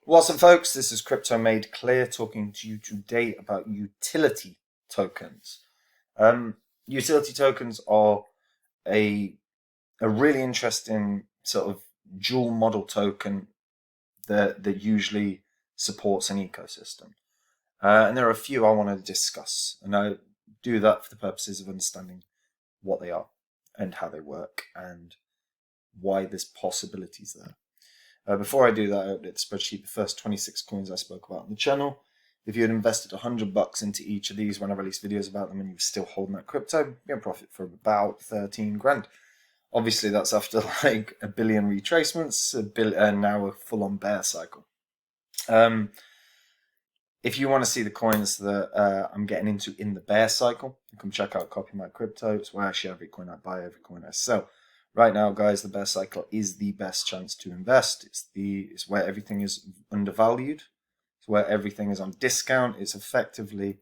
What's up, folks? This is Crypto Made Clear talking to you today about utility tokens. Utility tokens are a really interesting sort of dual model token that usually supports an ecosystem. And there are a few I want to discuss, and I do that for the purposes of understanding what they are and how they work and why there's possibilities there. Before I do that, I update the spreadsheet, the first 26 coins I spoke about on the channel. If you had invested $100 into each of these when I release videos about them and you were still holding that crypto, you're going to profit for about 13 grand. Obviously, that's after like a billion retracements, and now a full-on bear cycle. If you want to see the coins that I'm getting into in the bear cycle, you can check out Copy My Crypto. It's where I share every coin I buy, every coin I sell. Right now, guys, the bear cycle is the best chance to invest. It's where everything is undervalued. It's where everything is on discount. It's effectively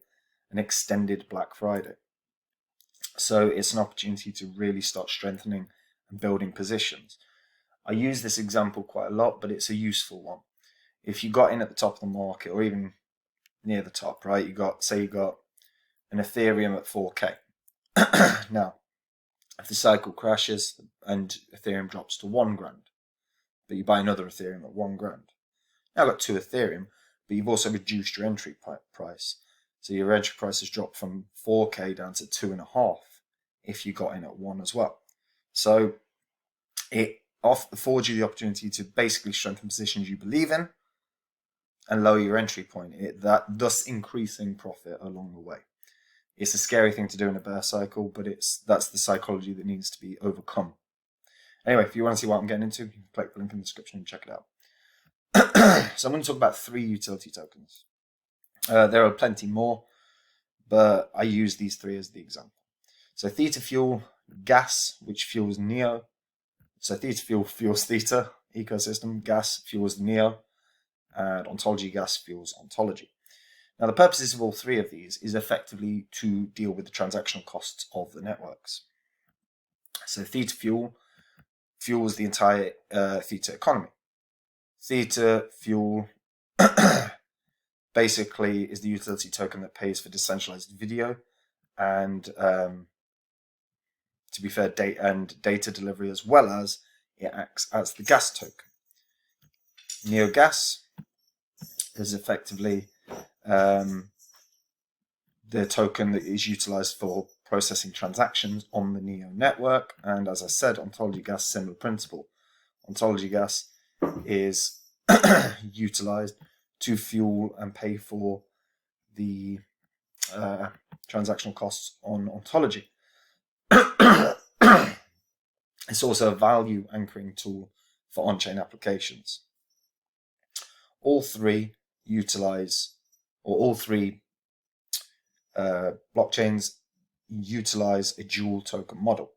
an extended Black Friday. So it's an opportunity to really start strengthening and building positions. I use this example quite a lot, but it's a useful one. If you got in at the top of the market, or even near the top, right? You got an Ethereum at 4K. Now, if the cycle crashes and Ethereum drops to 1 grand, but you buy another Ethereum at 1 grand. Now I've got 2 Ethereum, but you've also reduced your entry price. So your entry price has dropped from 4K down to 2.5 if you got in at 1 as well. So it affords you the opportunity to basically strengthen positions you believe in and lower your entry point, thus increasing profit along the way. It's a scary thing to do in a bear cycle, but that's the psychology that needs to be overcome. Anyway, if you want to see what I'm getting into, you can click the link in the description and check it out. So I'm going to talk about 3 utility tokens. There are plenty more, but I use these 3 as the example. So TFuel gas, which fuels NEO. So TFuel fuels Theta ecosystem, gas fuels NEO, and ontology gas fuels ontology. Now, the purposes of all 3 of these is effectively to deal with the transactional costs of the networks. So TFuel fuels the entire Theta economy. TFuel basically is the utility token that pays for decentralized video and, to be fair, data delivery, as well as it acts as the gas token. NeoGas is effectively the token that is utilized for processing transactions on the NEO network. And as I said, ontology gas, similar principle. Ontology gas is utilized to fuel and pay for the transactional costs on ontology. It's also a value anchoring tool for on-chain applications. All 3 blockchains utilize a dual token model.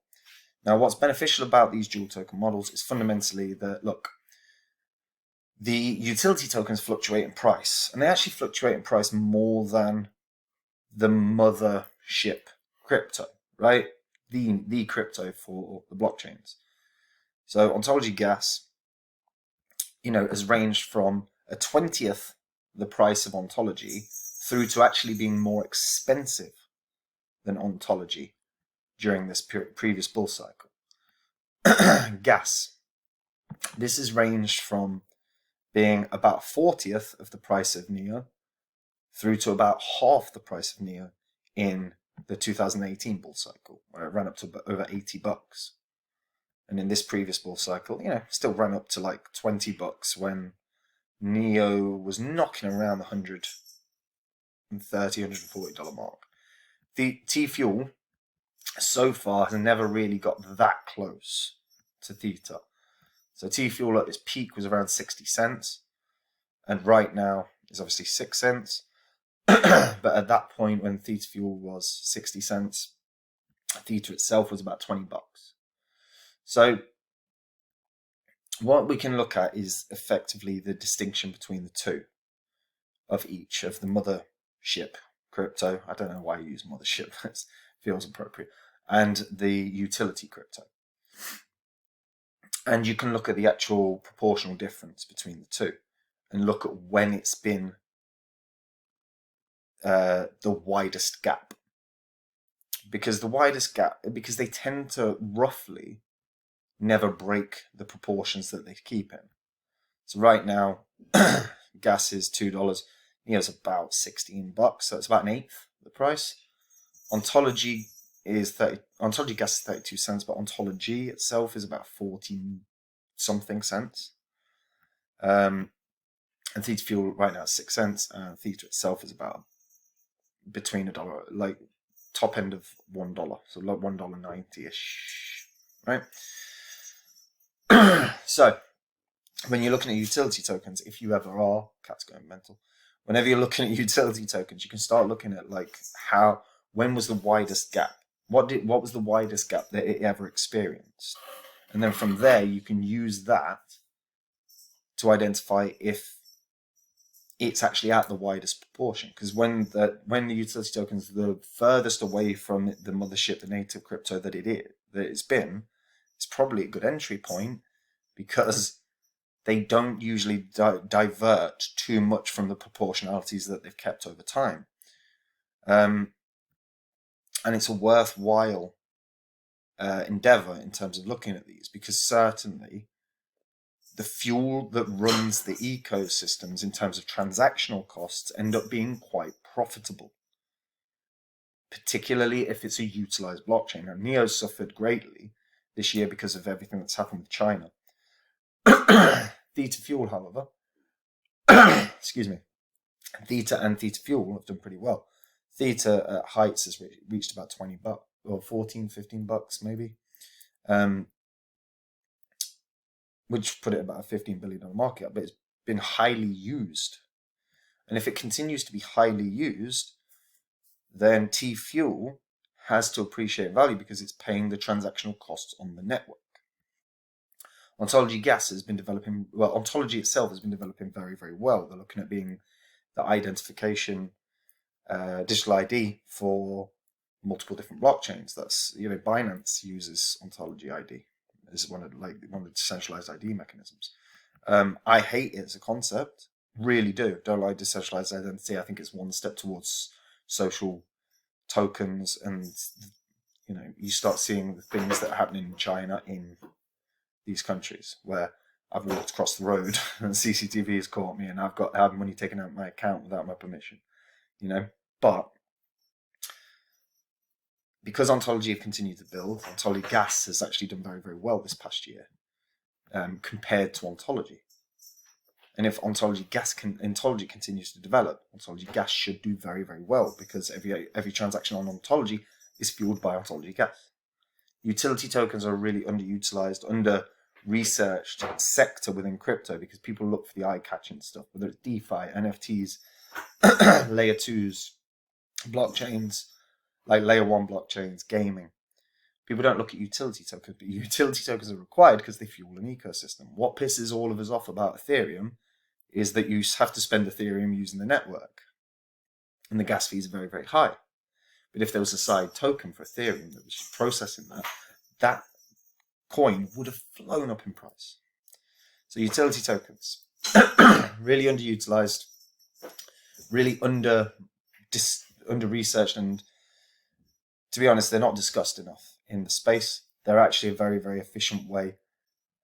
Now, what's beneficial about these dual token models is fundamentally that, look, the utility tokens fluctuate in price, and they actually fluctuate in price more than the mothership crypto, right? The crypto for the blockchains. So ontology gas, has ranged from a 20th the price of ontology through to actually being more expensive than ontology during this previous bull cycle. Gas. This has ranged from being about 40th of the price of NEO through to about half the price of NEO in the 2018 bull cycle, where it ran up to over $80. And in this previous bull cycle, still ran up to like $20 when NEO was knocking around the $130, $140 mark. The TFuel so far has never really got that close to Theta. So TFuel at its peak was around 60 cents, and right now is obviously 6 cents. But at that point, when TFuel was 60 cents, Theta itself was about $20. So what we can look at is effectively the distinction between the 2 of each of the mothership crypto. I don't know why you use mothership. It feels appropriate. And the utility crypto. And you can look at the actual proportional difference between the 2. and look at when it's been the widest gap. Because because they tend to roughly never break the proportions that they keep in. So right now, gas is $2. Neo's about $16, so it's about an eighth the price. Ontology is Ontology gas is 32 cents, but ontology itself is about 14 something cents. And TFuel right now is 6 cents, and Theta itself is about between $1, like top end of $1, so like $1.90-ish, right? So when you're looking at utility tokens, if you ever are, cat's going mental. Whenever you're looking at utility tokens, you can start looking at like when was the widest gap? What was the widest gap that it ever experienced? And then from there, you can use that to identify if it's actually at the widest proportion. Because when the utility tokens the furthest away from the mothership, the native crypto that it's been, it's probably a good entry point, because they don't usually divert too much from the proportionalities that they've kept over time. And it's a worthwhile endeavor in terms of looking at these, because certainly the fuel that runs the ecosystems in terms of transactional costs end up being quite profitable, particularly if it's a utilized blockchain. Now, Neo suffered greatly this year because of everything that's happened with China. TFuel, however, excuse me, Theta and TFuel have done pretty well. Theta at heights has reached about $20 or $14-15 maybe, which put it about a $15 billion market, but it's been highly used. And if it continues to be highly used, then TFuel has to appreciate value because it's paying the transactional costs on the network. Ontology gas has been developing, well, ontology itself has been developing very, very well. They're looking at being the identification, digital ID for multiple different blockchains. That's, Binance uses ontology ID as one of the decentralized ID mechanisms. I hate it as a concept, really do. Don't like decentralized identity. I think it's one step towards social tokens, and you start seeing the things that are happening in China in these countries, where I've walked across the road and CCTV has caught me, and I've had money taken out of my account without my permission. But because ontology have continued to build, ontology gas has actually done very, very well this past year, compared to ontology. And if ontology continues to develop, ontology gas should do very, very well, because every transaction on ontology is fueled by ontology gas. Utility tokens are a really underutilized, under-researched sector within crypto, because people look for the eye-catching stuff, whether it's DeFi, NFTs, layer 2s, blockchains, like layer 1 blockchains, gaming. People don't look at utility tokens, but utility tokens are required because they fuel an ecosystem. What pisses all of us off about Ethereum is that you have to spend Ethereum using the network, and the gas fees are very, very high. But if there was a side token for Ethereum that was processing that coin would have flown up in price. So utility tokens, really underutilized, really under-researched, and to be honest, they're not discussed enough in the space. They're actually a very, very efficient way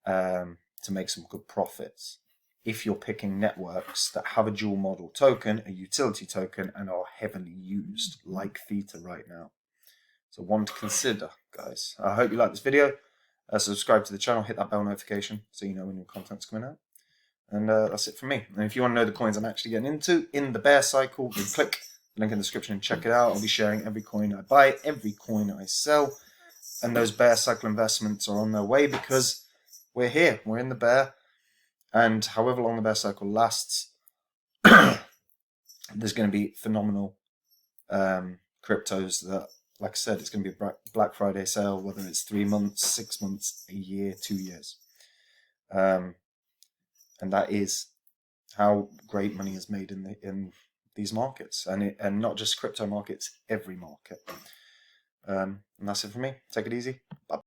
to make some good profits if you're picking networks that have a dual model token, a utility token, and are heavily used, like Theta right now. So one to consider, guys. I hope you like this video. Subscribe to the channel, hit that bell notification so you know when new content's coming out. And that's it from me. And if you want to know the coins I'm actually getting into in the bear cycle, then click the link in the description and check it out. I'll be sharing every coin I buy, every coin I sell. And those bear cycle investments are on their way, because we're here. We're in the bear. And however long the bear cycle lasts, there's going to be phenomenal cryptos that, like I said, it's going to be a Black Friday sale, whether it's 3 months, 6 months, a year, 2 years. And that is how great money is made in these markets, and not just crypto markets, every market. And that's it for me. Take it easy. Bye.